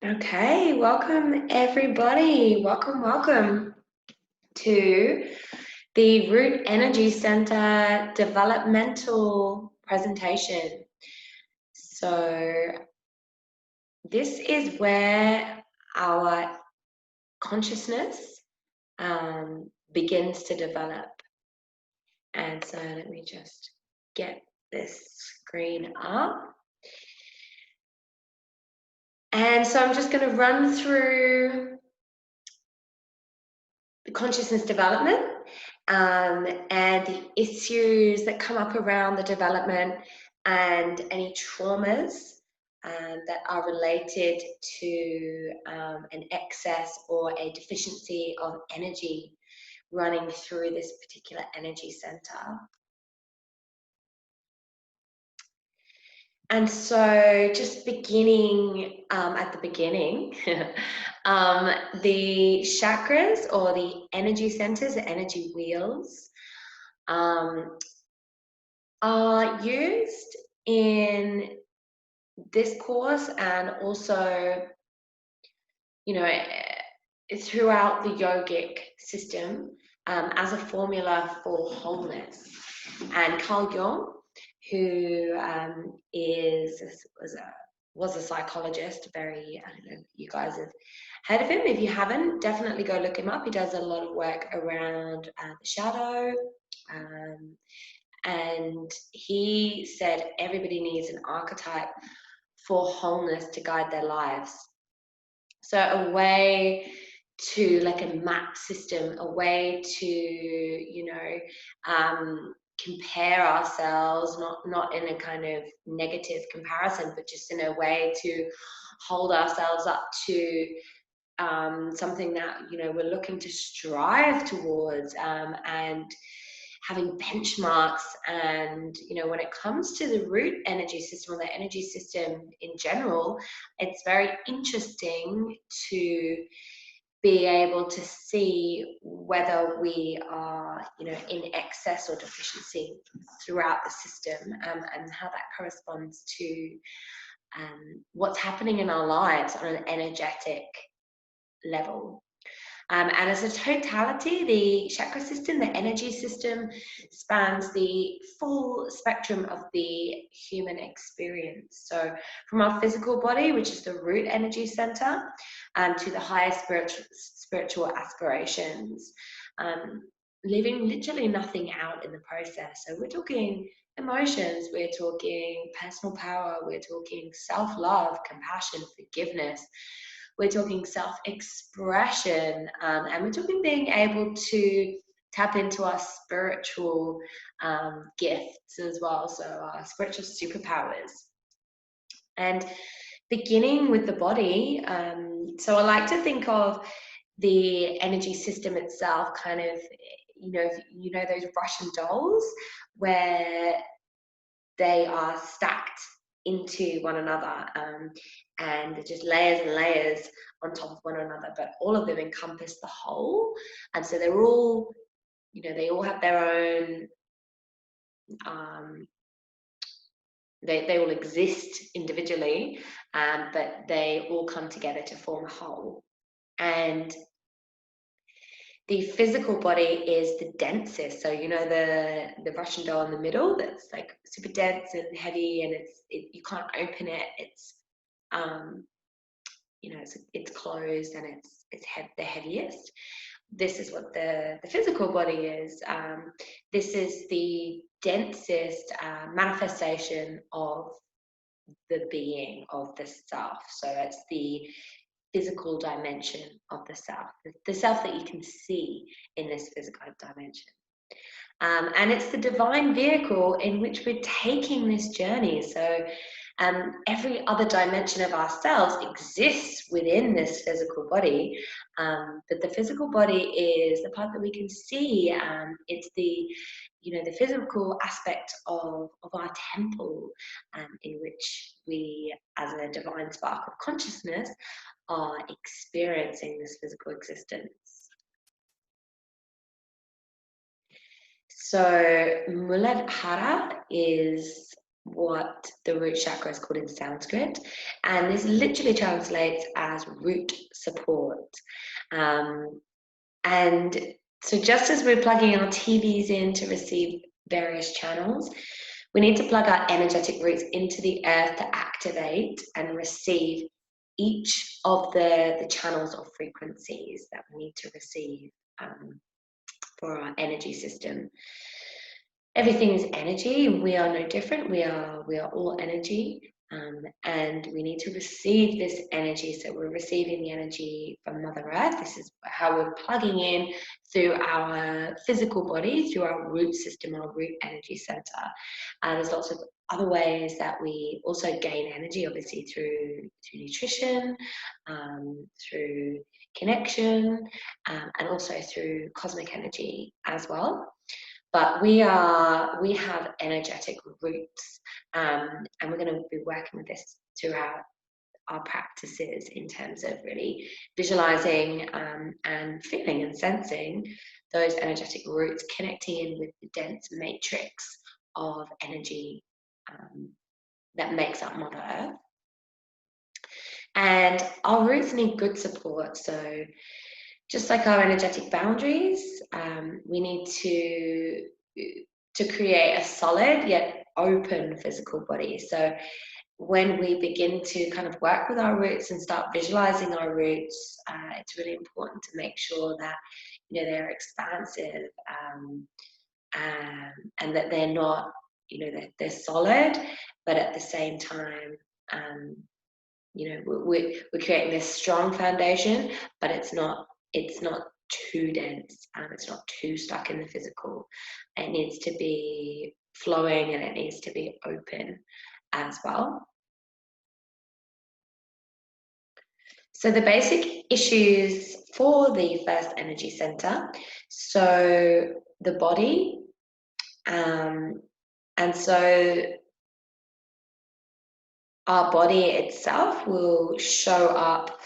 Okay, welcome everybody. Welcome to the Root Energy Center developmental presentation. So, this is where our consciousness begins to develop. And so, let me just get this screen up. And so, I'm just going to run through the consciousness development and the issues that come up around the development and any traumas that are related to an excess or a deficiency of energy running through this particular energy center. And so just beginning at the beginning, the chakras or the energy centers, the energy wheels, are used in this course and also, throughout the yogic system as a formula for wholeness. And Carl Jung, who was a psychologist, I don't know if you guys have heard of him. If you haven't, definitely go look him up. He does a lot of work around the shadow, and he said everybody needs an archetype for wholeness to guide their lives. So a way to, like a map system, a way to, compare ourselves, not in a kind of negative comparison, but just in a way to hold ourselves up to something that we're looking to strive towards, and having benchmarks. And when it comes to the root energy system or the energy system in general, it's very interesting to be able to see whether we are in excess or deficiency throughout the system, and how that corresponds to what's happening in our lives on an energetic level. And as a totality, the chakra system, the energy system, spans the full spectrum of the human experience. So from our physical body, which is the root energy center, to the highest spiritual aspirations, leaving literally nothing out in the process. So we're talking emotions, we're talking personal power, we're talking self-love, compassion, forgiveness, we're talking self-expression, and we're talking being able to tap into our spiritual gifts as well, so our spiritual superpowers. And beginning with the body, so I like to think of the energy system itself kind of, those Russian dolls where they are stacked into one another, and just layers and layers on top of one another, but all of them encompass the whole. And so they're all, they all have their own, they all exist individually, but they all come together to form a whole. And the physical body is the densest. So the Russian doll in the middle, that's like super dense and heavy, and you can't open it. It's it's closed, and it's the heaviest. This is what the physical body is. This is the densest manifestation of the being, of the self. So it's the physical dimension of the self that you can see in this physical dimension. And it's the divine vehicle in which we're taking this journey. So every other dimension of ourselves exists within this physical body, but the physical body is the part that we can see. It's the the physical aspect of our temple, in which we, as a divine spark of consciousness, are experiencing this physical existence. So Muladhara is what the root chakra is called in Sanskrit, and this literally translates as root support. And so just as we're plugging our TVs in to receive various channels, we need to plug our energetic roots into the earth to activate and receive each of the channels or frequencies that we need to receive for our energy system. Everything is energy, and we are no different. We are all energy, and we need to receive this energy. So we're receiving the energy from Mother Earth. This is how we're plugging in through our physical body, through our root system, our root energy center. There's lots of other ways that we also gain energy, obviously through nutrition, through connection, and also through cosmic energy as well. But we have energetic roots, and we're going to be working with this throughout our practices in terms of really visualizing and feeling and sensing those energetic roots, connecting in with the dense matrix of energy that makes up Mother Earth. And our roots need good support. So just like our energetic boundaries, we need to create a solid yet open physical body. So when we begin to kind of work with our roots and start visualizing our roots, it's really important to make sure that they're expansive and that they're not, they're solid, but at the same time, we're creating this strong foundation, but it's not too dense, it's not too stuck in the physical. It needs to be flowing and it needs to be open as well. So the basic issues for the first energy center, so the body, and so our body itself will show up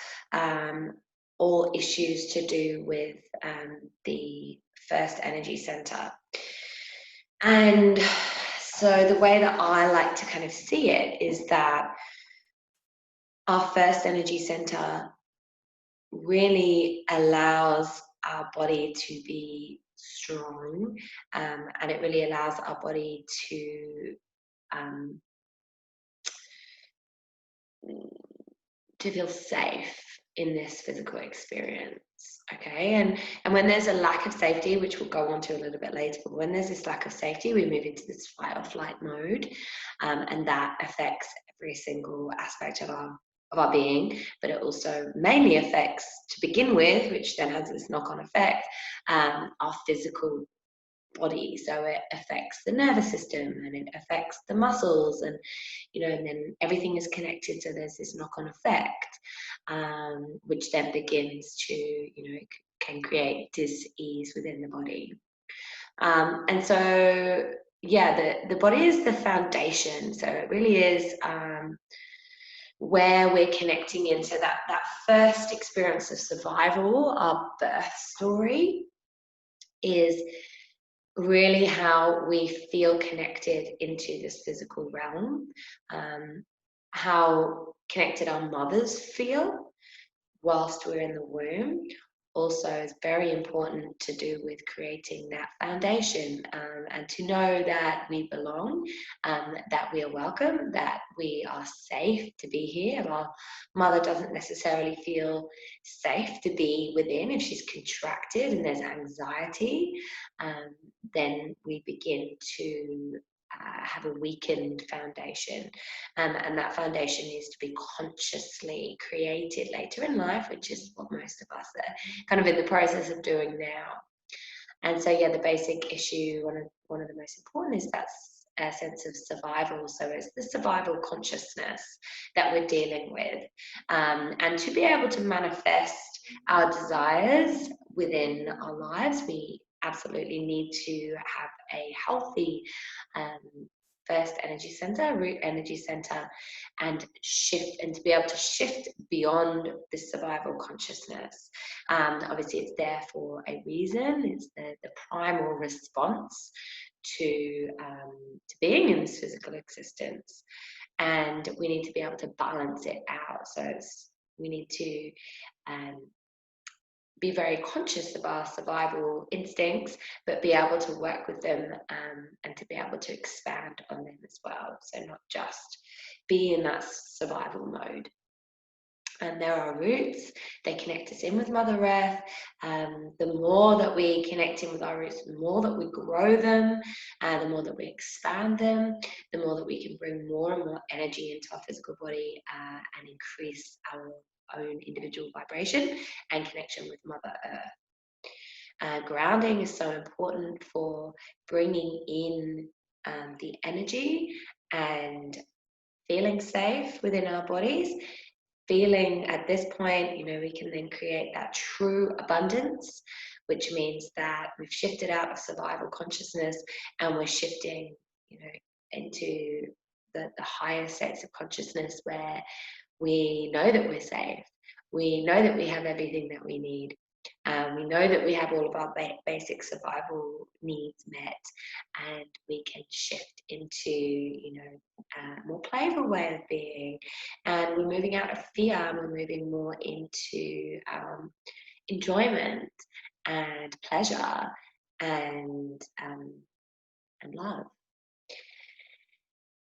all issues to do with the first energy center. And so the way that I like to kind of see it is that our first energy center really allows our body to be strong, and it really allows our body to feel safe in this physical experience. Okay, and when there's a lack of safety, which we'll go on to a little bit later, but when there's this lack of safety, we move into this fight or flight mode, and that affects every single aspect of our being, but it also mainly affects, to begin with, which then has this knock-on effect, our physical body. So it affects the nervous system and it affects the muscles, and and then everything is connected, so there's this knock-on effect, which then begins to can create dis-ease within the body. And so the body is the foundation, so it really is where we're connecting into that first experience of survival. Our birth story is really how we feel connected into this physical realm, how connected our mothers feel whilst we're in the womb. Also is very important to do with creating that foundation, and to know that we belong, that we are welcome, that we are safe to be here. If our mother doesn't necessarily feel safe to be within, if she's contracted and there's anxiety, then we begin to have a weakened foundation, and that foundation needs to be consciously created later in life, which is what most of us are kind of in the process of doing now. And so the basic issue, one of the most important, is that a sense of survival. So it's the survival consciousness that we're dealing with, and to be able to manifest our desires within our lives, we absolutely need to have a healthy first energy center, root energy center, and to be able to shift beyond this survival consciousness. Obviously it's there for a reason. It's the primal response to being in this physical existence, and we need to be able to balance it out. So we need to be very conscious of our survival instincts, but be able to work with them, and to be able to expand on them as well. So not just be in that survival mode. And there are roots, they connect us in with Mother Earth. The more that we connect in with our roots, the more that we grow them, the more that we expand them, the more that we can bring more and more energy into our physical body, and increase our own individual vibration and connection with Mother Earth. Grounding is so important for bringing in the energy and feeling safe within our bodies. Feeling at this point, we can then create that true abundance, which means that we've shifted out of survival consciousness and we're shifting, into the higher states of consciousness where we know that we're safe. We know that we have everything that we need. We know that we have all of our basic survival needs met, and we can shift into, a more playful way of being. And we're moving out of fear, and we're moving more into enjoyment and pleasure and love.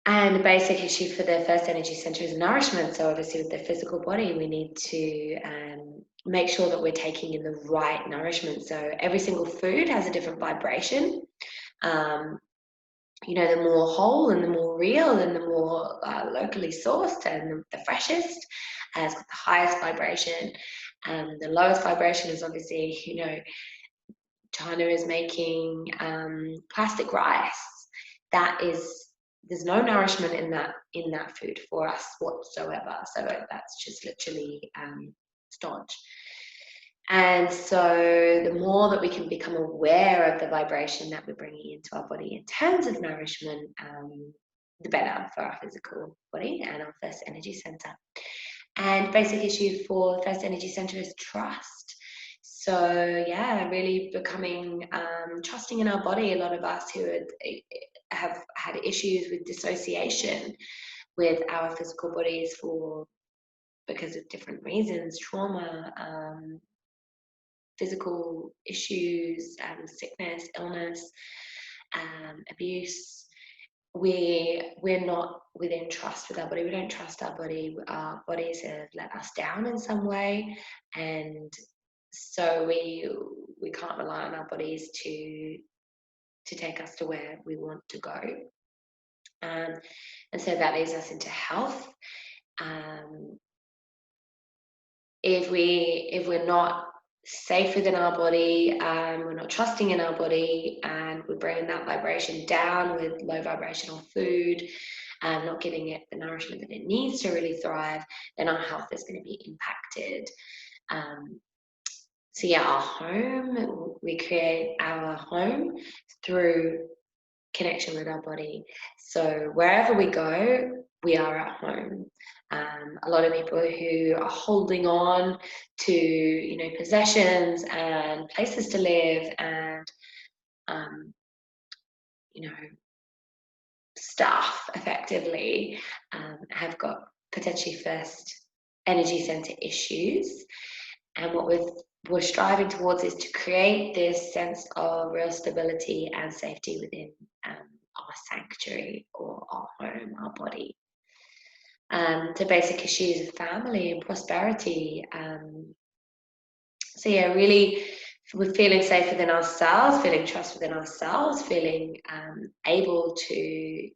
And a basic issue for the first energy center is nourishment. So obviously with the physical body, we need to make sure that we're taking in the right nourishment. So every single food has a different vibration. The more whole and the more real and the more locally sourced and the freshest has got the highest vibration. The lowest vibration is obviously, China is making plastic rice. There's no nourishment in that food for us whatsoever. So that's just literally staunch. And so the more that we can become aware of the vibration that we're bringing into our body in terms of nourishment, the better for our physical body and our first energy center. And basic issue for first energy center is trust. So yeah, really becoming trusting in our body. A lot of us who have had issues with dissociation with our physical bodies because of different reasons, trauma, physical issues, sickness, illness, abuse. We're not within trust with our body. We don't trust our body. Our bodies have let us down in some way, and so we can't rely on our bodies to take us to where we want to go. And so that leads us into health. If we're not safe within our body, we're not trusting in our body, and we're bringing that vibration down with low vibrational food, not giving it the nourishment that it needs to really thrive, then our health is going to be impacted. So yeah, our home, we create our home through connection with our body. So wherever we go, we are at home. A lot of people who are holding on to, possessions and places to live and, stuff effectively, have got potentially first energy center issues. And what we're striving towards is to create this sense of real stability and safety within our sanctuary or our home, our body. To basic issues of family and prosperity. So yeah, really we're feeling safe within ourselves, feeling trust within ourselves, feeling able to,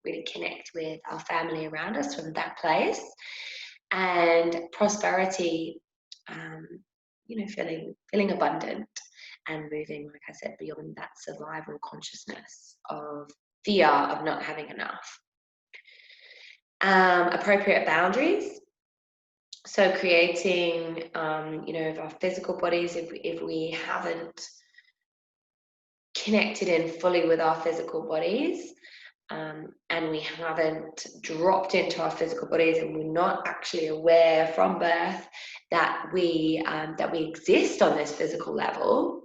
really connect with our family around us from that place. And prosperity, feeling abundant and moving, like I said, beyond that survival consciousness of fear of not having enough. Appropriate boundaries. So creating, of our physical bodies, if we haven't connected in fully with our physical bodies, and we haven't dropped into our physical bodies, and we're not actually aware from birth that we exist on this physical level,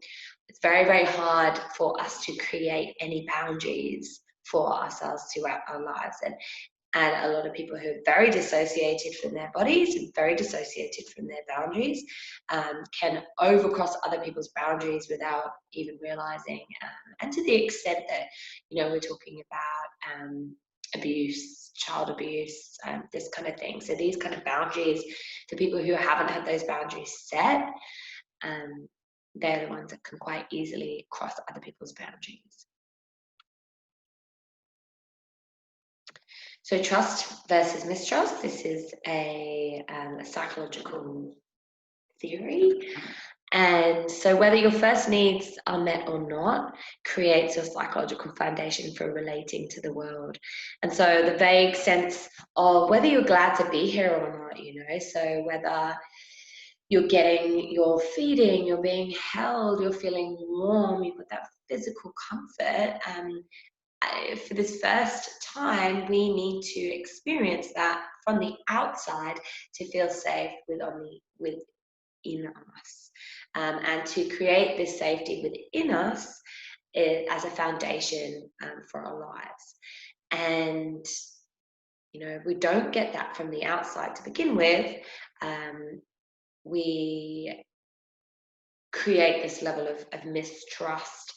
it's very, very hard for us to create any boundaries for ourselves throughout our lives. And a lot of people who are very dissociated from their bodies and very dissociated from their boundaries can overcross other people's boundaries without even realizing. And to the extent that, you know, we're talking about abuse, child abuse, this kind of thing. So these kind of boundaries, to people who haven't had those boundaries set, they're the ones that can quite easily cross other people's boundaries. So trust versus mistrust, this is a psychological theory. And so whether your first needs are met or not creates your psychological foundation for relating to the world. And so the vague sense of whether you're glad to be here or not, you know, so whether you're feeding, you're being held, you're feeling warm, you've got that physical comfort. For this first time, we need to experience that from the outside to feel safe within us. And to create this safety within us as a foundation for our lives. And, you know, if we don't get that from the outside to begin with, we create this level of mistrust,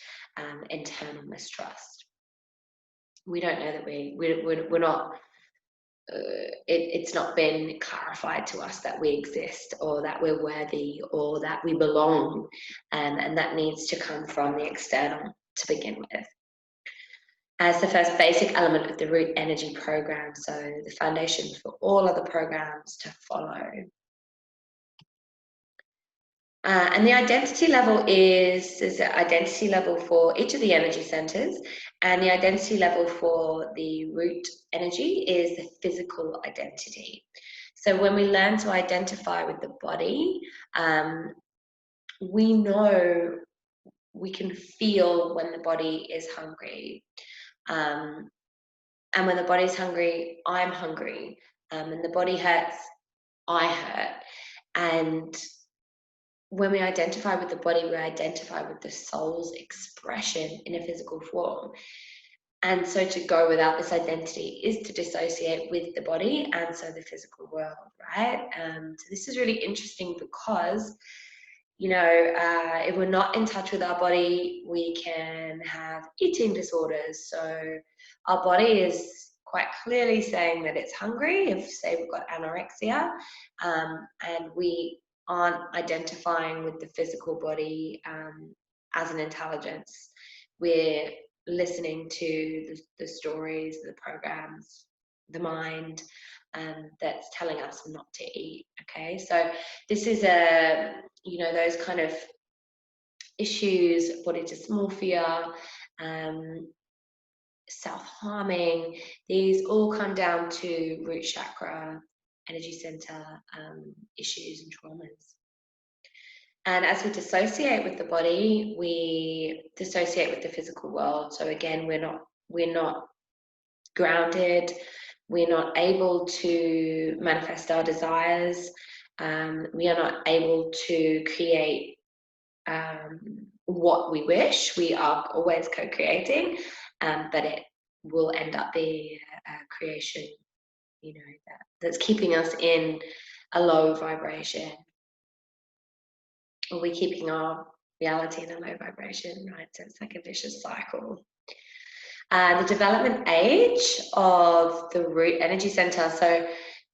internal mistrust. We don't know that we're not, it's not been clarified to us that we exist or that we're worthy or that we belong, and that needs to come from the external to begin with. As the first basic element of the Root Energy program, so the foundation for all other programs to follow. And the identity level is an identity level for each of the energy centers, and the identity level for the root energy is the physical identity. So when we learn to identify with the body, we know, we can feel when the body is hungry. And when the body's hungry, I'm hungry. And the body hurts, I hurt. And when we identify with the body, we identify with the soul's expression in a physical form. And so to go without this identity is to dissociate with the body and so the physical world, right? So this is really interesting because, you know, if we're not in touch with our body, we can have eating disorders. So our body is quite clearly saying that it's hungry. If, say, we've got anorexia, and we aren't identifying with the physical body as an intelligence, we're listening to the stories, the programs, the mind, that's telling us not to eat. Okay, so this is you know, those kind of issues, body dysmorphia, self-harming, these all come down to root chakra, energy center issues and traumas. And as we dissociate with the body, we dissociate with the physical world. So again, we're not grounded, we're not able to manifest our desires, we are not able to create what we wish. We are always co-creating, but it will end up being a creation, you know, that's keeping us in a low vibration. Or we're keeping our reality in a low vibration, right? So it's like a vicious cycle. The development age of the root energy center. So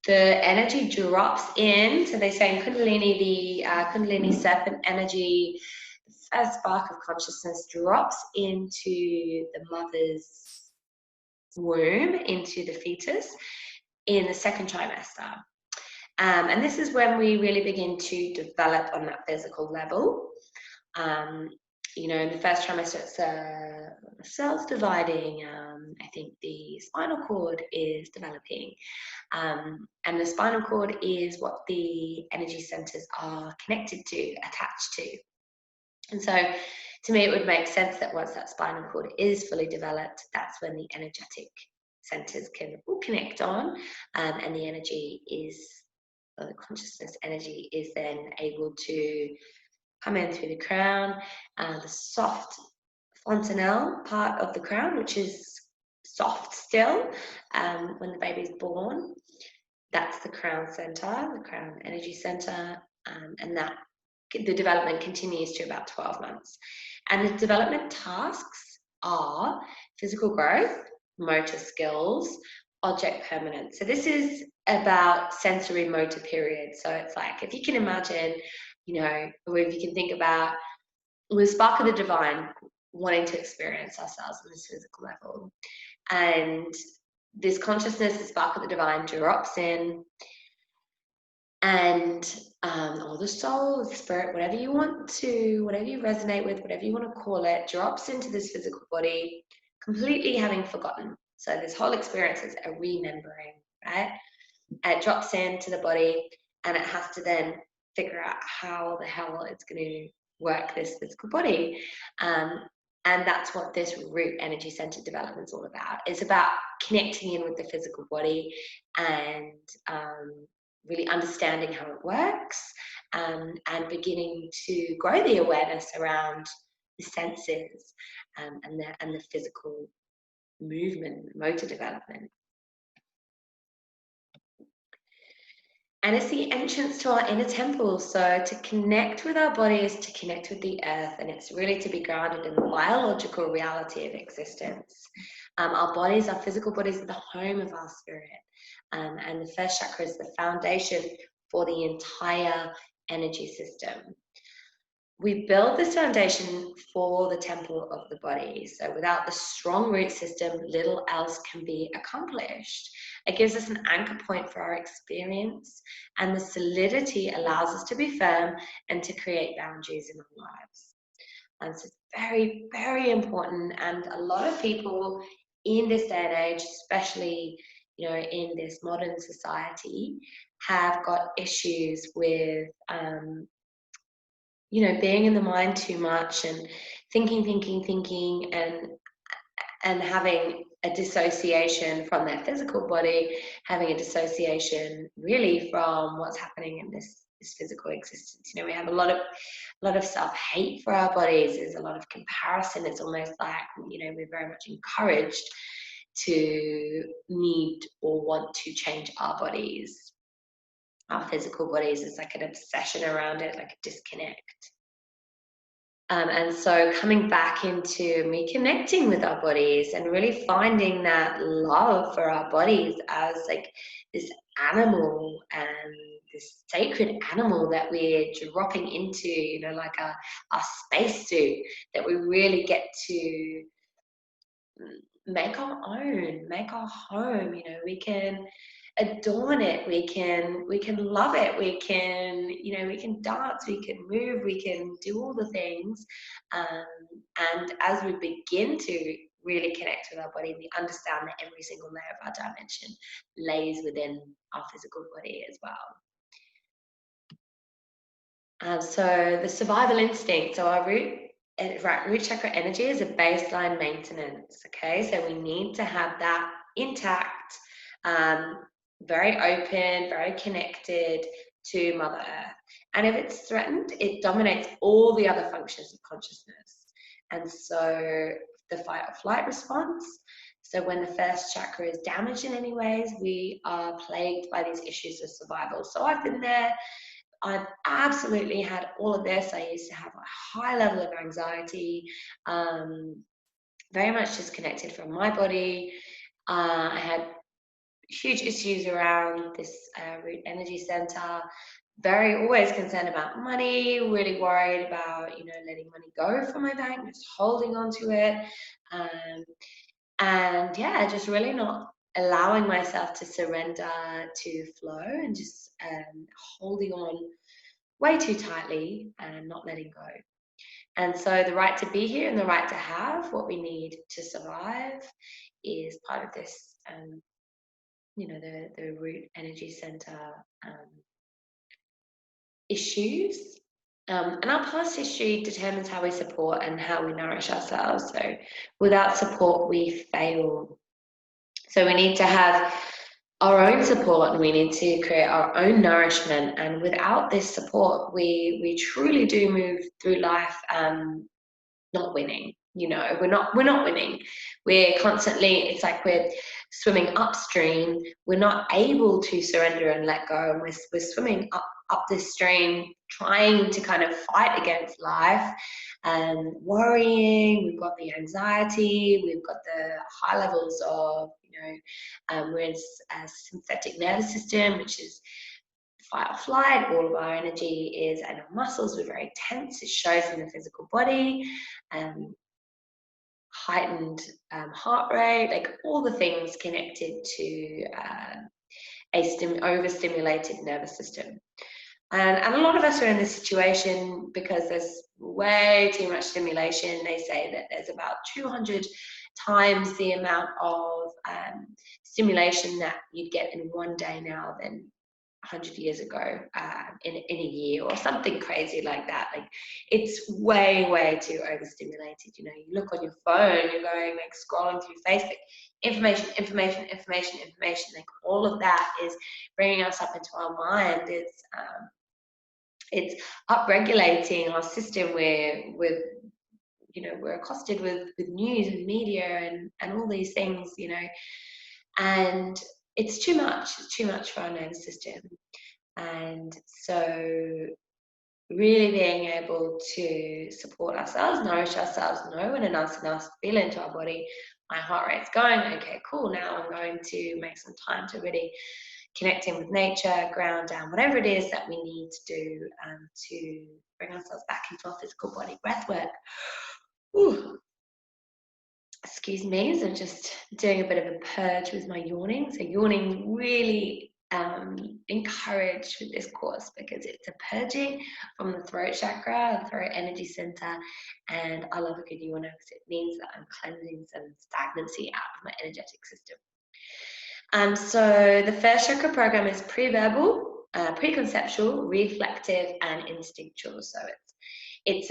the energy drops in, so they say in Kundalini, the Kundalini serpent energy, the first spark of consciousness drops into the mother's womb, into the fetus, in the second trimester. And this is when we really begin to develop on that physical level. You know, in the first trimester, it's cells dividing. I think the spinal cord is developing. And the spinal cord is what the energy centers are connected to, attached to. And so to me, it would make sense that once that spinal cord is fully developed, that's when the energetic centers can all connect on, and the energy is, the consciousness energy is then able to come in through the crown, the soft fontanelle part of the crown, which is soft still when the baby's born. That's the crown center, the crown energy center, and that the development continues to about 12 months. And the development tasks are physical growth, motor skills, object permanence. So this is about sensory motor period. So it's like, if you can imagine, or if you can think about the spark of the divine wanting to experience ourselves on this physical level. And this consciousness, the spark of the divine, drops in, and or the soul, the spirit, whatever you resonate with, whatever you want to call it, drops into this physical body, completely having forgotten. So this whole experience is a remembering, right? And it drops into the body, and it has to then figure out how the hell it's going to work this physical body. And that's what this root energy center development is all about. It's about connecting in with the physical body and really understanding how it works, and beginning to grow the awareness around the senses, and the physical movement, motor development. And it's the entrance to our inner temple. So to connect with our body is to connect with the earth, and it's really to be grounded in the biological reality of existence. Our bodies, our physical bodies, are the home of our spirit. And the first chakra is the foundation for the entire energy system. We build this foundation for the temple of the body. So without the strong root system, little else can be accomplished. It gives us an anchor point for our experience, and the solidity allows us to be firm and to create boundaries in our lives. And so it's very, very important. And a lot of people in this day and age, especially in this modern society, have got issues with being in the mind too much and thinking, and having a dissociation from their physical body, having a dissociation really from what's happening in this physical existence. We have a lot of self-hate for our bodies. There's a lot of comparison. It's almost like, we're very much encouraged to need or want to change our bodies. Our physical bodies is like an obsession around it, like a disconnect. And so coming back into reconnecting with our bodies and really finding that love for our bodies as like this animal, and this sacred animal that we're dropping into, like our spacesuit, that we really get to make our own, make our home. We can adorn it, we can love it, we can we can dance, we can move, we can do all the things, and as we begin to really connect with our body, we understand that every single layer of our dimension lays within our physical body as well. So the survival instinct, so our root chakra energy is a baseline maintenance. Okay, so we need to have that intact, very open, very connected to Mother Earth. And if it's threatened, it dominates all the other functions of consciousness. And so the fight or flight response. So when the first chakra is damaged in any ways, we are plagued by these issues of survival. So I've been there. I've absolutely had all of this. I used to have a high level of anxiety, very much disconnected from my body. I had huge issues around this root energy center, always concerned about money, really worried about letting money go from my bank, just holding on to it, and yeah, just really not allowing myself to surrender to flow, and just holding on way too tightly and not letting go. And so the right to be here and the right to have what we need to survive is part of this, the root energy center issues. And our past history determines how we support and how we nourish ourselves. So without support, we fail. So we need to have our own support, and we need to create our own nourishment. And without this support, we truly do move through life not winning. You know, we're not winning. We're constantly, it's like we're swimming upstream. We're not able to surrender and let go, and we're swimming up this stream, trying to kind of fight against life and worrying. We've got the anxiety, we've got the high levels of, we're in a sympathetic nervous system, which is fight or flight. All of our energy is, and our muscles, we're very tense. It shows in the physical body. Heightened heart rate, like all the things connected to overstimulated nervous system. And a lot of us are in this situation because there's way too much stimulation. They say that there's about 200 times the amount of stimulation that you'd get in one day now than 100 years ago in a year, or something crazy like that. Like, it's way too overstimulated. You look on your phone, you're going, like, scrolling through Facebook, information, like all of that is bringing us up into our mind. It's upregulating our system. We're accosted with news and media and all these things, and it's too much for our nervous system. And so really being able to support ourselves, nourish ourselves, know when a nice feel into our body. My heart rate's going, okay, cool, now I'm going to make some time to really connect in with nature, ground down, whatever it is that we need to do to bring ourselves back into our physical body. Breath work. Ooh. Excuse me, so just doing a bit of a purge with my yawning. So yawning really encouraged with this course because it's a purging from the throat chakra, the throat energy center, and I love a good yawn because it means that I'm cleansing some stagnancy out of my energetic system. So the first chakra program is pre-verbal, preconceptual, reflective, and instinctual. So it's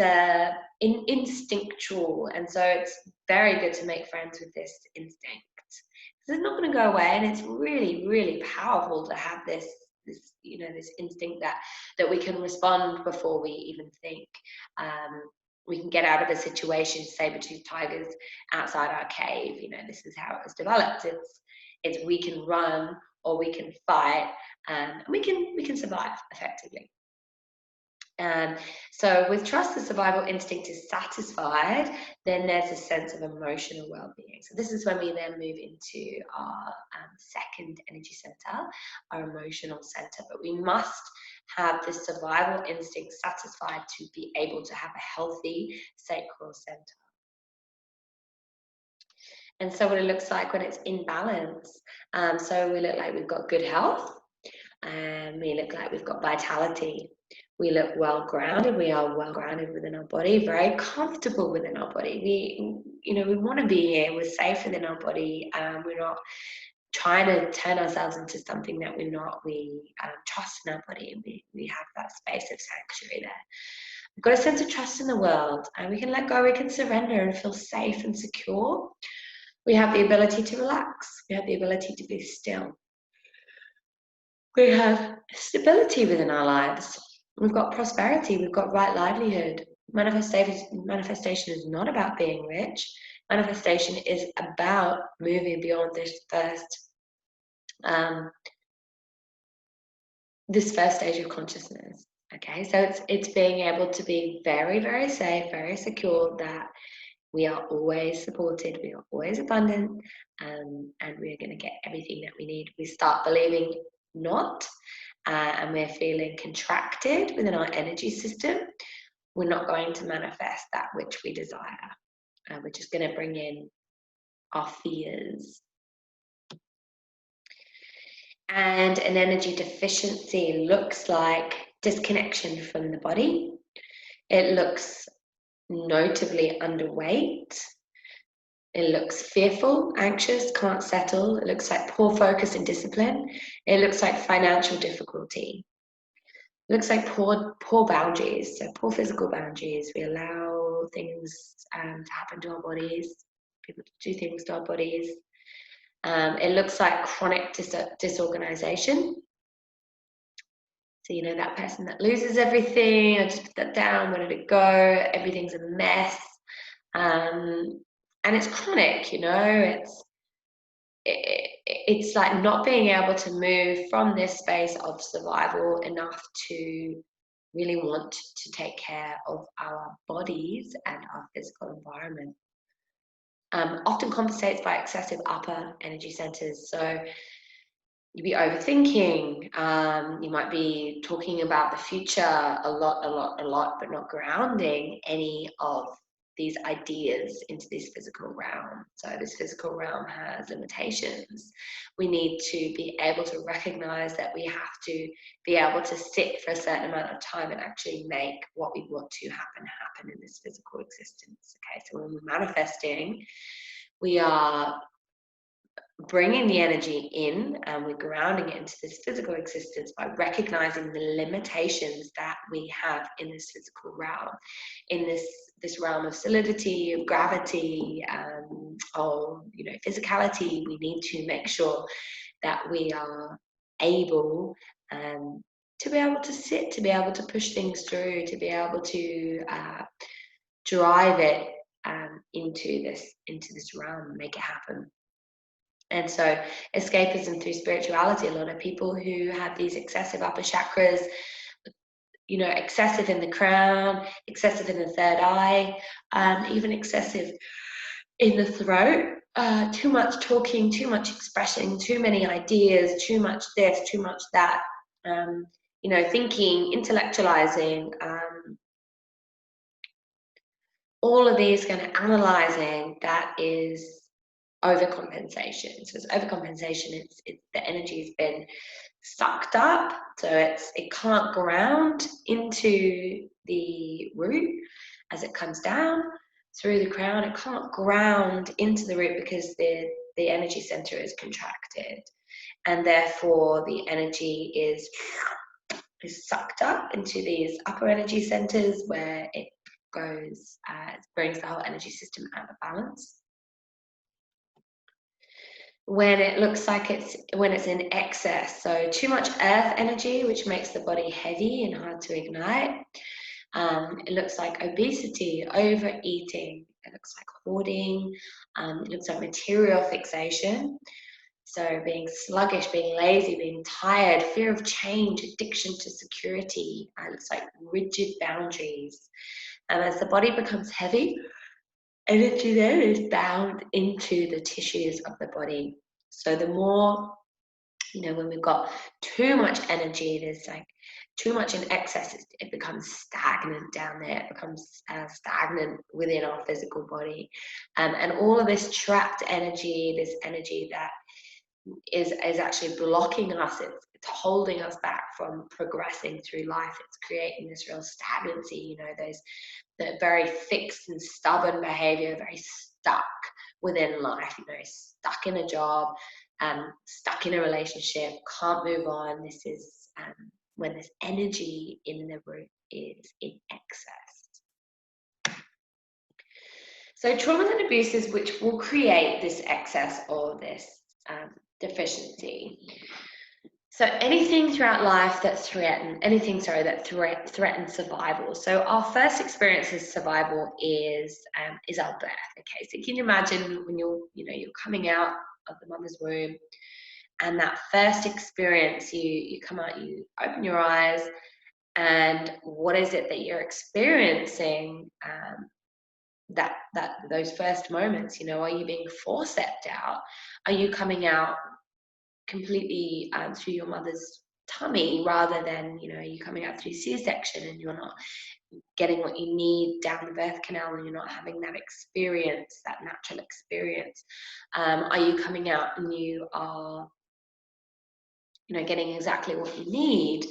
instinctual, and so it's very good to make friends with this instinct. It's not going to go away, and it's really powerful to have this instinct that we can respond before we even think. We can get out of a situation, saber-toothed tigers outside our cave. This is how it was developed. It's we can run or we can fight, and we can survive effectively. So with trust, the survival instinct is satisfied, then there's a sense of emotional well-being. So this is when we then move into our second energy center, our emotional center. But we must have the survival instinct satisfied to be able to have a healthy sacral center. And so what it looks like when it's in balance. So we look like we've got good health, and we look like we've got vitality. We look well grounded. We are well grounded within our body, very comfortable within our body. We want to be here. We're safe within our body. We're not trying to turn ourselves into something that we're not. We trust in our body. We have that space of sanctuary there. We've got a sense of trust in the world, and we can let go. We can surrender and feel safe and secure. We have the ability to relax. We have the ability to be still. We have stability within our lives. We've got prosperity. We've got right livelihood. Manifestation is not about being rich. Manifestation is about moving beyond this first stage of consciousness. Okay, so it's being able to be very safe, very secure, that we are always supported, we are always abundant, and we are going to get everything that we need. We start believing not, and we're feeling contracted within our energy system, we're not going to manifest that which we desire. We're just going to bring in our fears. And an energy deficiency looks like disconnection from the body. It looks notably underweight. It looks fearful, anxious, can't settle. It looks like poor focus and discipline. It looks like financial difficulty. It looks like poor boundaries, so poor physical boundaries. We allow things to happen to our bodies, people to do things to our bodies. It looks like chronic disorganization. So, you know, that person that loses everything, I just put that down, where did it go? Everything's a mess. And it's chronic, you know, it's like not being able to move from this space of survival enough to really want to take care of our bodies and our physical environment. Often compensates by excessive upper energy centers. So you'd be overthinking. You might be talking about the future a lot, but not grounding any of these ideas into this physical realm. So this physical realm has limitations. We need to be able to recognize that we have to be able to sit for a certain amount of time and actually make what we want to happen in this physical existence. Okay, so when we're manifesting, we are bringing the energy in and we're grounding it into this physical existence by recognizing the limitations that we have in this physical realm, in this realm of solidity, of gravity, of, you know, physicality. We need to make sure that we are able to be able to sit, to be able to push things through, to be able to drive it into this realm and make it happen. And so escapism through spirituality, a lot of people who have these excessive upper chakras, you know, excessive in the crown, excessive in the third eye, even excessive in the throat, too much talking, too much expressing, too many ideas, too much this, too much that, you know, thinking, intellectualizing, all of these kind of analyzing, that is overcompensation. So it's overcompensation. It's the energy's been sucked up, so it can't ground into the root as it comes down through the crown. It can't ground into the root because the energy center is contracted, and therefore the energy is sucked up into these upper energy centers where it goes, brings the whole energy system out of balance. When it looks like when it's in excess, so too much earth energy, which makes the body heavy and hard to ignite. It looks like obesity, overeating. It looks like hoarding. It looks like material fixation. So being sluggish, being lazy, being tired, fear of change, addiction to security. It looks like rigid boundaries. And as the body becomes heavy, energy then is bound into the tissues of the body. So the more, you know, when we've got too much energy, there's like too much in excess, it becomes stagnant down there. It becomes stagnant within our physical body. And all of this trapped energy, this energy that is actually blocking us, it's holding us back from progressing through life. It's creating this real stagnancy, you know, those the very fixed and stubborn behavior, very stuck within life, you know, stuck in a job, stuck in a relationship, can't move on. This is when this energy in the root is in excess. So traumas and abuses which will create this excess or this deficiency. So anything throughout life that threatens survival. So our first experience of survival is our birth. Okay, so can you imagine when you're coming out of the mother's womb, and that first experience, you come out, you open your eyes, and what is it that you're experiencing? That those first moments, you know, are you being forceps out? Are you coming out completely through your mother's tummy, rather than, you know, you coming out through C-section and you're not getting what you need down the birth canal, and you're not having that experience, that natural experience? Are you coming out and you are, you know, getting exactly what you need?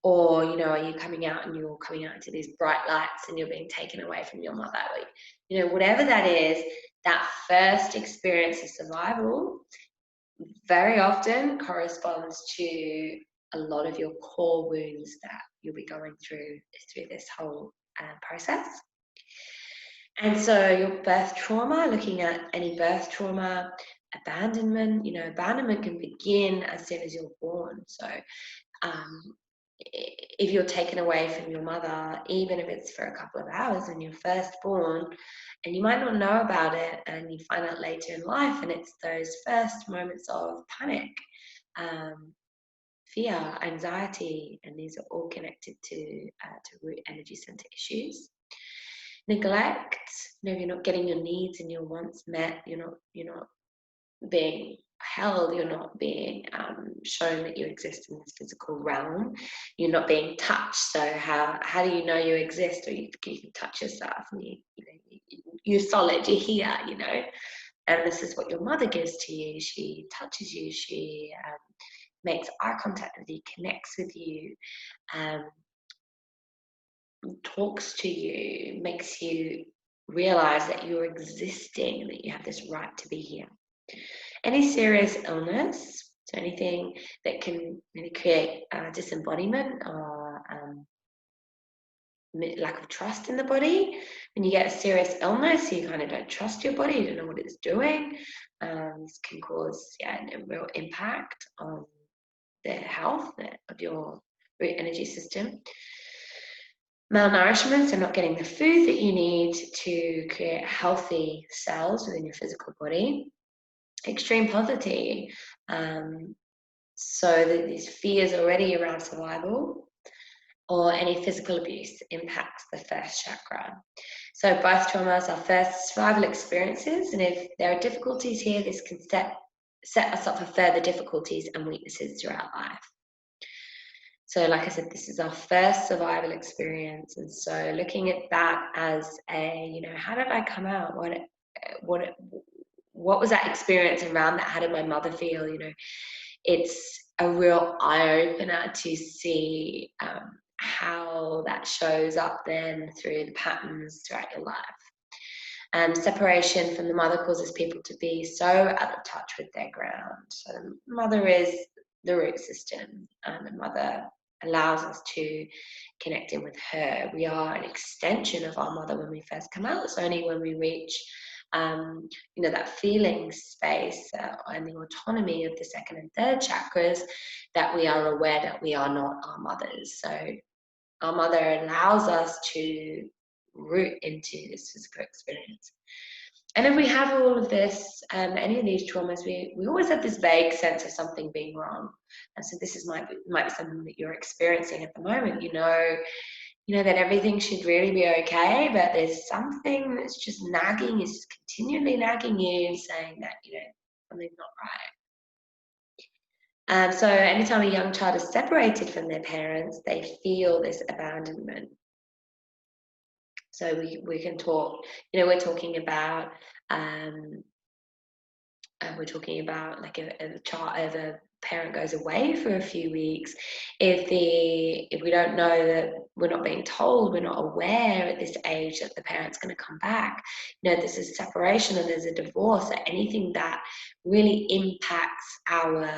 Or, you know, are you coming out and you're coming out into these bright lights and you're being taken away from your mother? Like, you know, whatever that is, that first experience of survival very often corresponds to a lot of your core wounds that you'll be going through this whole process. And so your birth trauma, looking at any birth trauma, abandonment. Abandonment can begin as soon as you're born. So if you're taken away from your mother, even if it's for a couple of hours when you're first born, and you might not know about it, and you find out later in life, and it's those first moments of panic, fear, anxiety, and these are all connected to root energy center issues. Neglect, if you're not getting your needs and your wants met, you're not being held, you're not being shown that you exist in this physical realm, you're not being touched. So how do you know you exist? Or you can touch yourself, and you're solid, you're here, and this is what your mother gives to you. She touches you, she makes eye contact with you, connects with you, talks to you, makes you realize that you're existing, that you have this right to be here. Any serious illness, so anything that can really create disembodiment or lack of trust in the body. When you get a serious illness, you kind of don't trust your body, you don't know what it's doing. This can cause a real impact on the health of your root energy system. Malnourishment, so not getting the food that you need to create healthy cells within your physical body. Extreme poverty, so that these fears already around survival, or any physical abuse impacts the first chakra. So both traumas are first survival experiences, and if there are difficulties here, this can set us up for further difficulties and weaknesses throughout life. So like I said, this is our first survival experience, and so looking at that as how did I come out? What was that experience around that? How did my mother feel? It's a real eye-opener to see how that shows up then through the patterns throughout your life. Separation from the mother causes people to be so out of touch with their ground. So the mother is the root system, and the mother allows us to connect in with her. We are an extension of our mother when we first come out. It's only when we reach that feeling space and the autonomy of the second and third chakras that we are aware that we are not our mothers. So our mother allows us to root into this physical experience. And if we have all of this, any of these traumas, we always have this vague sense of something being wrong. And so this might be something that you're experiencing at the moment. That everything should really be okay, but there's something that's just nagging, is just continually nagging you, saying that, something's not right. So anytime a young child is separated from their parents, they feel this abandonment. So we can talk, we're talking about like if a parent goes away for a few weeks, if we don't know, that we're not being told, we're not aware at this age that the parent's going to come back, this is separation and there's a divorce, or anything that really impacts our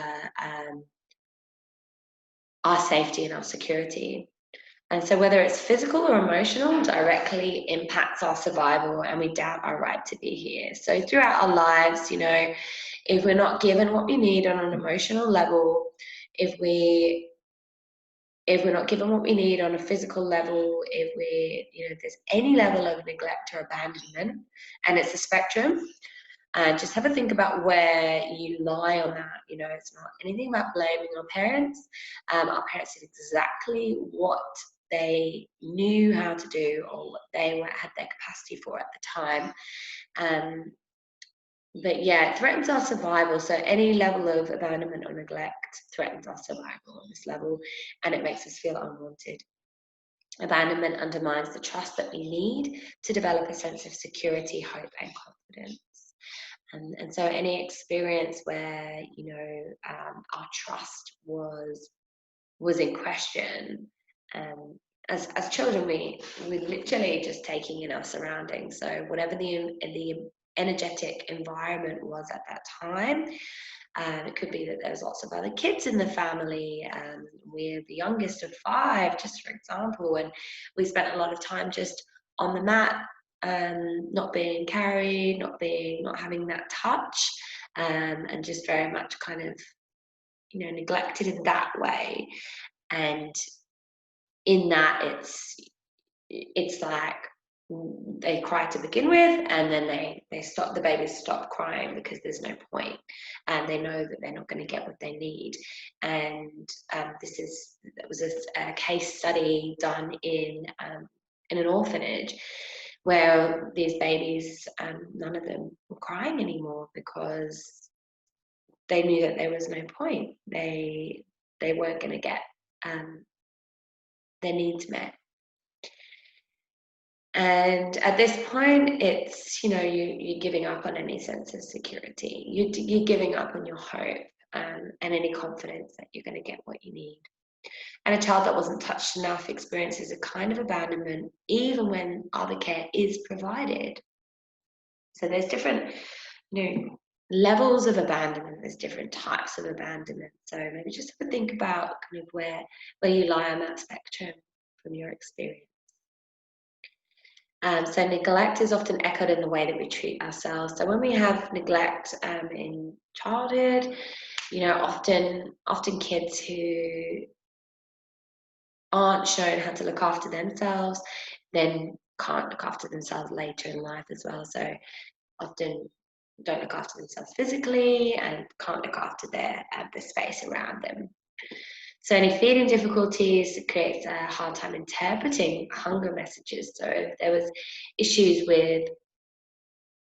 safety and our security. And so whether it's physical or emotional, directly impacts our survival, and we doubt our right to be here. So throughout our lives, if we're not given what we need on an emotional level, if we're not given what we need on a physical level, if there's any level of neglect or abandonment, and it's a spectrum, just have a think about where you lie on that. It's not anything about blaming our parents. Our parents did exactly what they knew how to do, or what they had their capacity for at the time. But yeah, it threatens our survival. So any level of abandonment or neglect threatens our survival on this level, and it makes us feel unwanted. Abandonment undermines the trust that we need to develop a sense of security, hope, and confidence. And so any experience where our trust was in question, as children, we're literally just taking in our surroundings. So whatever the energetic environment was at that time, it could be that there's lots of other kids in the family. We're the youngest of 5, just for example, and we spent a lot of time just on the mat, not being carried, not having that touch. and just very much kind of, neglected in that way. And in that, it's like they cry to begin with, and then the babies stop crying because there's no point, and they know that they're not going to get what they need. And that was a case study done in an orphanage, where these babies, none of them were crying anymore because they knew that there was no point. They weren't going to get their needs met. And at this point, it's, you're giving up on any sense of security. You're giving up on your hope, and any confidence that you're going to get what you need. And a child that wasn't touched enough experiences a kind of abandonment, even when other care is provided. So there's different, levels of abandonment. There's different types of abandonment. So maybe just have a think about kind of where you lie on that spectrum from your experience. So neglect is often echoed in the way that we treat ourselves. So when we have neglect in childhood, often kids who aren't shown how to look after themselves then can't look after themselves later in life as well. So often don't look after themselves physically and can't look after the space around them. So any feeding difficulties creates a hard time interpreting hunger messages. So if there was issues with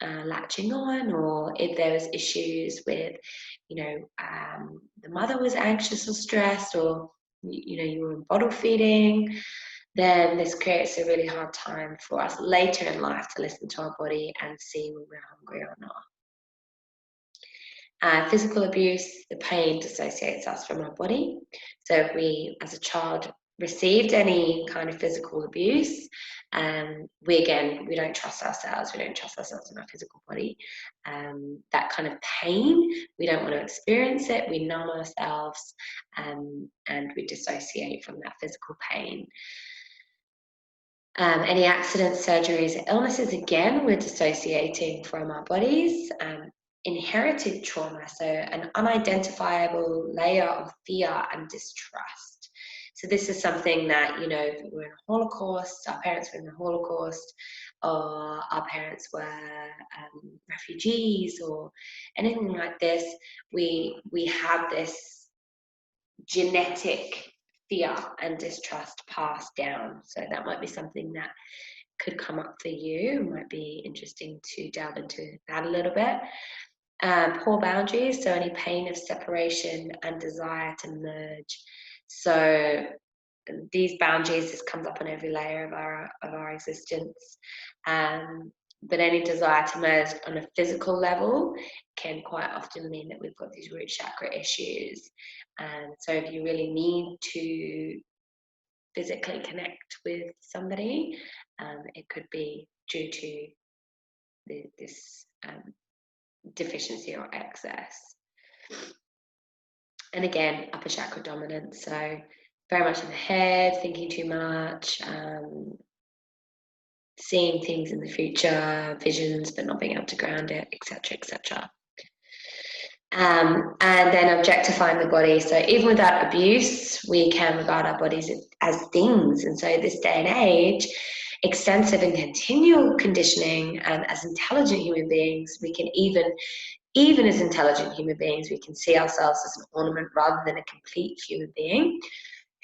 latching on, or if there was issues with, the mother was anxious or stressed, or you were in bottle feeding, then this creates a really hard time for us later in life to listen to our body and see when we're hungry or not. Physical abuse, the pain dissociates us from our body. So if we, as a child, received any kind of physical abuse, we don't trust ourselves. We don't trust ourselves in our physical body. That kind of pain, we don't want to experience it. We numb ourselves, and we dissociate from that physical pain. Any accidents, surgeries, or illnesses, again, we're dissociating from our bodies. Inherited trauma, so an unidentifiable layer of fear and distrust. So this is something that, if we're in a Holocaust, our parents were in the Holocaust, or our parents were refugees, or anything like this, we have this genetic fear and distrust passed down. So that might be something that could come up for you. It might be interesting to delve into that a little bit. Poor boundaries, so any pain of separation and desire to merge. So these boundaries, this comes up on every layer of our existence. But any desire to merge on a physical level can quite often mean that we've got these root chakra issues. And so if you really need to physically connect with somebody, it could be due to this deficiency or excess. And again, upper chakra dominance, so very much in the head, thinking too much, seeing things in the future, visions, but not being able to ground it, etc., etc. And then objectifying the body. So even without abuse, we can regard our bodies as things. And so this day and age, extensive and continual conditioning, as intelligent human beings, we can even as intelligent human beings, we can see ourselves as an ornament rather than a complete human being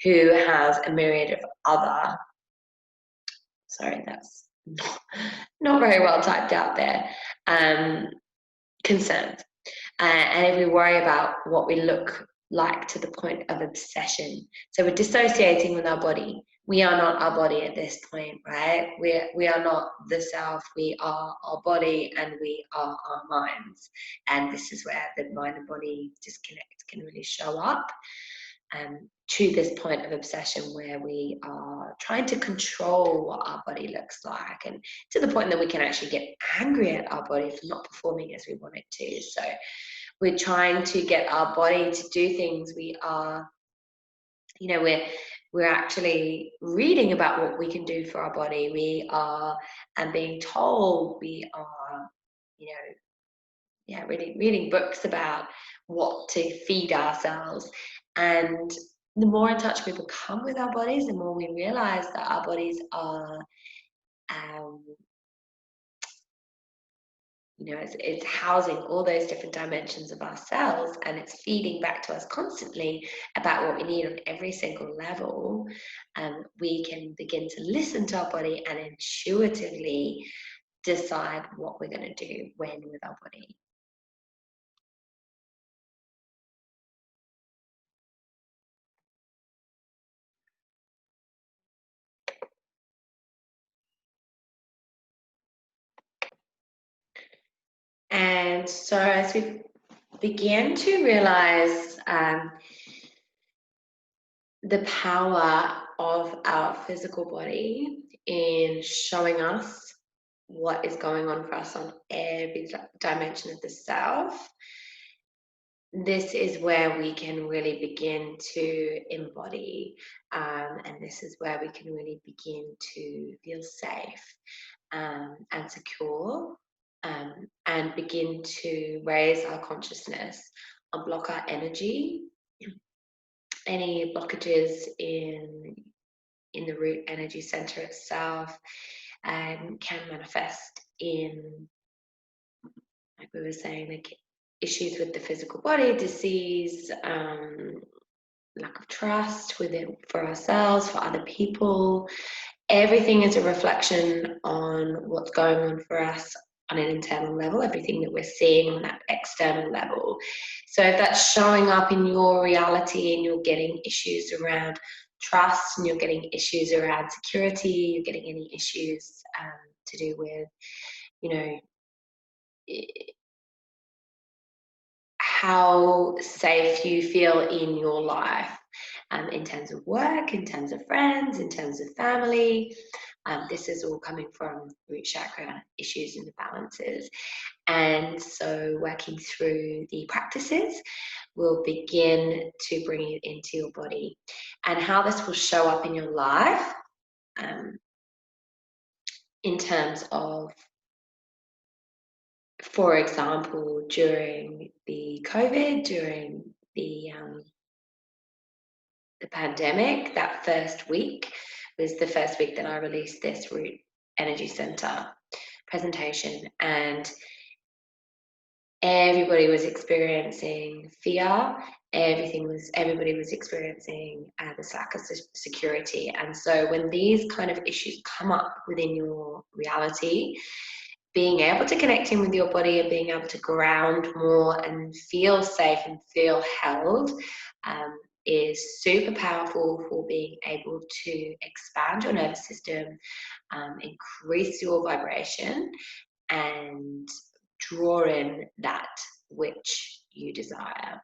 who has a myriad of other, sorry, that's not very well typed out there, concerns. And if we worry about what we look like to the point of obsession. So we're dissociating with our body. We are not our body at this point, right? We are not the self. We are our body, and we are our minds. And this is where the mind and body disconnect can really show up. To this point of obsession where we are trying to control what our body looks like, and to the point that we can actually get angry at our body for not performing as we want it to. So we're trying to get our body to do things. We are, we're actually reading about what we can do for our body. We are being told we are, reading books about what to feed ourselves. And the more in touch we become with our bodies, the more we realize that our bodies are, it's housing all those different dimensions of ourselves, and it's feeding back to us constantly about what we need on every single level. We can begin to listen to our body and intuitively decide what we're going to do when with our body. And so as we begin to realize the power of our physical body in showing us what is going on for us on every dimension of the self, this is where we can really begin to embody, and this is where we can really begin to feel safe and secure, and begin to raise our consciousness, unblock our energy. Any blockages in the root energy center itself can manifest in, like we were saying, like issues with the physical body, disease, lack of trust within, for ourselves, for other people. Everything is a reflection on what's going on for us on an internal level, everything that we're seeing on that external level. So if that's showing up in your reality and you're getting issues around trust, and you're getting issues around security, you're getting any issues to do with, how safe you feel in your life, in terms of work, in terms of friends, in terms of family. This is all coming from root chakra issues and imbalances. And so working through the practices, we'll begin to bring it into your body. And how this will show up in your life, in terms of, for example, during the COVID, during the pandemic, that first week was the first week that I released this Root Energy Center presentation, and everybody was experiencing fear. Everybody was experiencing this lack of security. And so when these kind of issues come up within your reality, being able to connect in with your body and being able to ground more and feel safe and feel held, is super powerful for being able to expand your nervous system, increase your vibration, and draw in that which you desire.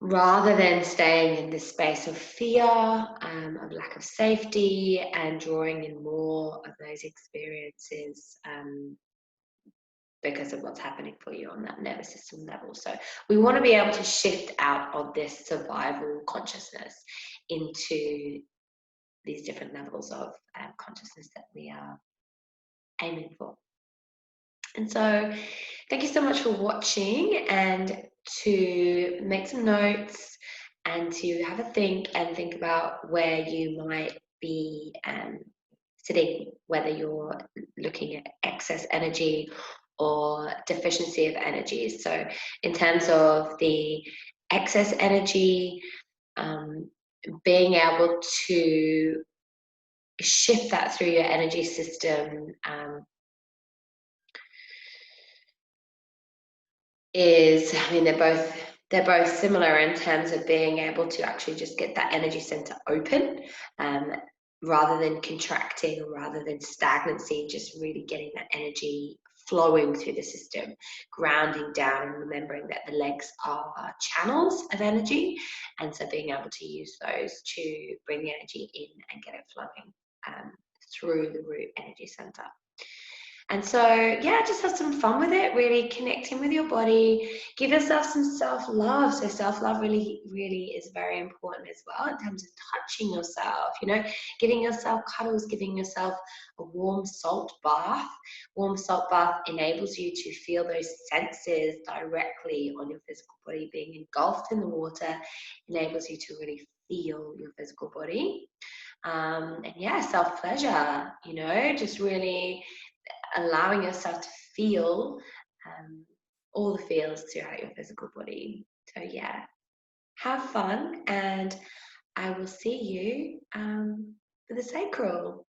Rather than staying in this space of fear, of lack of safety, and drawing in more of those experiences because of what's happening for you on that nervous system level. So we want to be able to shift out of this survival consciousness into these different levels of consciousness that we are aiming for. And so thank you so much for watching, and to make some notes and to have a think and think about where you might be sitting, whether you're looking at excess energy or deficiency of energy. So in terms of the excess energy, being able to shift that through your energy system is, I mean, they're both similar in terms of being able to actually just get that energy center open, rather than contracting, or rather than stagnancy, just really getting that energy flowing through the system, grounding down, and remembering that the legs are channels of energy, and so being able to use those to bring the energy in and get it flowing through the root energy center. And so, yeah, just have some fun with it, really connecting with your body. Give yourself some self love. So, self love really, really is very important as well in terms of touching yourself, giving yourself cuddles, giving yourself a warm salt bath. Warm salt bath enables you to feel those senses directly on your physical body. Being engulfed in the water enables you to really feel your physical body. And yeah, self pleasure, just really allowing yourself to feel um, all the feels throughout your physical body. So, yeah, have fun, and I will see you for the sacral.